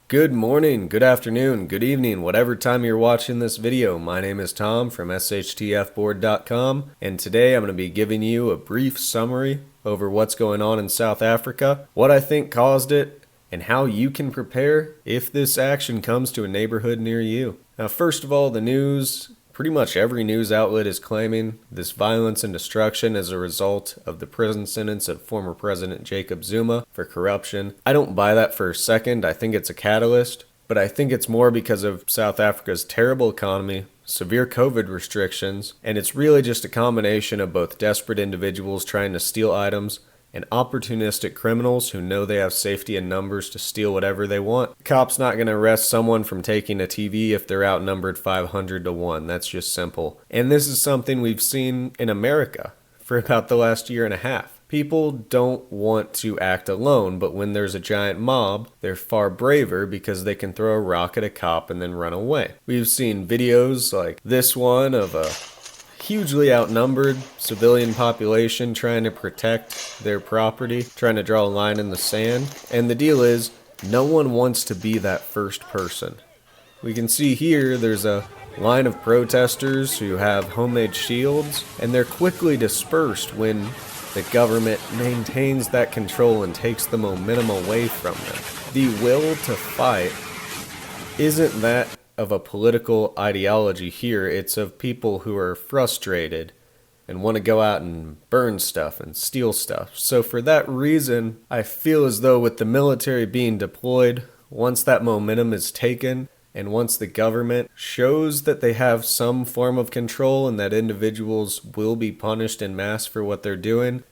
Good morning, good afternoon, good evening, whatever time you're watching this video. My name is Tom from SHTFBoard.com, and today I'm going to be giving you a brief summary over what's going on in South Africa, what I think caused it, and how you can prepare if this action comes to a neighborhood near you. Now, first of all, the news. Pretty much every news outlet is claiming this violence and destruction as a result of the prison sentence of former President Jacob Zuma for corruption. I don't buy that for a second. I think it's a catalyst, but I think it's more because of South Africa's terrible economy, severe COVID restrictions, and it's really just a combination of both desperate individuals trying to steal items and opportunistic criminals who know they have safety in numbers to steal whatever they want. The cop's not going to arrest someone from taking a TV if they're outnumbered 500 to 1. That's just simple. And this is something we've seen in America for about the last year and a half. People don't want to act alone, but when there's a giant mob, they're far braver because they can throw a rock at a cop and then run away. We've seen videos like this one of a hugely outnumbered civilian population trying to protect their property, trying to draw a line in the sand. And the deal is, no one wants to be that first person. We can see here there's a line of protesters who have homemade shields, and they're quickly dispersed when the government maintains that control and takes the momentum away from them. The will to fight isn't that of a political ideology here. It's of people who are frustrated and want to go out and burn stuff and steal stuff. So for that reason, I feel as though with the military being deployed, once that momentum is taken and once the government shows that they have some form of control and that individuals will be punished en masse for what they're doing,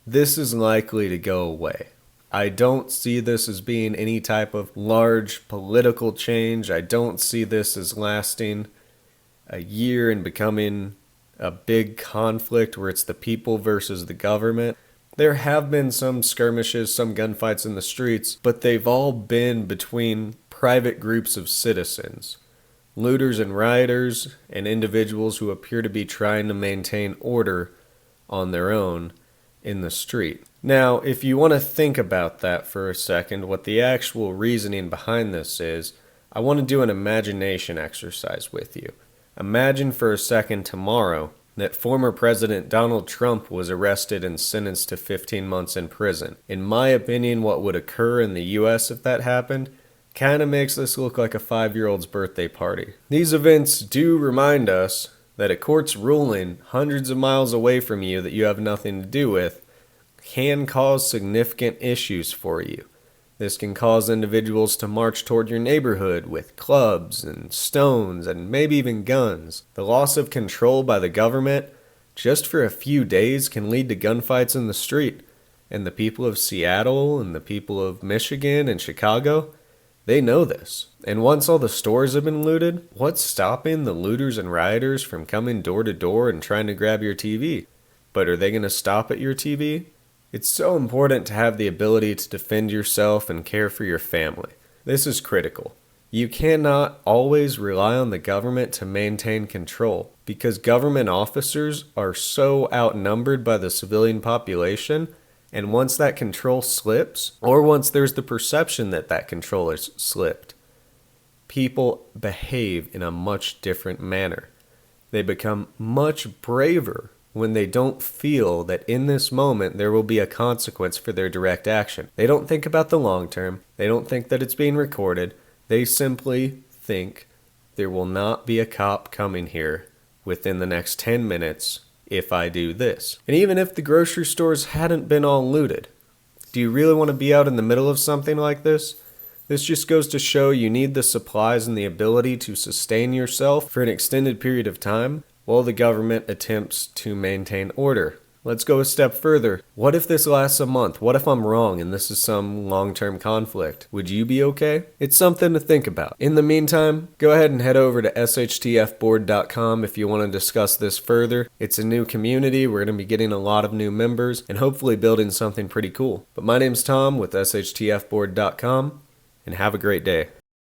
this is likely to go away. I don't see this as being any type of large political change. I don't see this as lasting a year and becoming a big conflict where it's the people versus the government. There have been some skirmishes, some gunfights in the streets, but they've all been between private groups of citizens, looters and rioters, and individuals who appear to be trying to maintain order on their own in the street. Now, if you want to think about that for a second, what the actual reasoning behind this is, I want to do an imagination exercise with you. Imagine for a second tomorrow that former President Donald Trump was arrested and sentenced to 15 months in prison. In my opinion, what would occur in the US if that happened kind of makes this look like a 5-year-old's birthday party. These events do remind us that a court's ruling hundreds of miles away from you that you have nothing to do with can cause significant issues for you. This can cause individuals to march toward your neighborhood with clubs and stones and maybe even guns. The loss of control by the government just for a few days can lead to gunfights in the street. And the people of Seattle and the people of Michigan and Chicago, they know this. And once all the stores have been looted, what's stopping the looters and rioters from coming door to door and trying to grab your TV? But are they going to stop at your TV? It's so important to have the ability to defend yourself and care for your family. This is critical. You cannot always rely on the government to maintain control because government officers are so outnumbered by the civilian population, and once that control slips, or once there's the perception that that control is slipped, people behave in a much different manner. They become much braver when they don't feel that in this moment there will be a consequence for their direct action. They don't think about the long term. They don't think that it's being recorded. They simply think there will not be a cop coming here within the next 10 minutes if I do this. And even if the grocery stores hadn't been all looted, do you really want to be out in the middle of something like this? This just goes to show you need the supplies and the ability to sustain yourself for an extended period of time while the government attempts to maintain order. Let's go a step further. What if this lasts a month? What if I'm wrong and this is some long-term conflict? Would you be okay? It's something to think about. In the meantime, go ahead and head over to SHTFBoard.com if you want to discuss this further. It's a new community. We're going to be getting a lot of new members and hopefully building something pretty cool. But my name's Tom with SHTFBoard.com, and have a great day.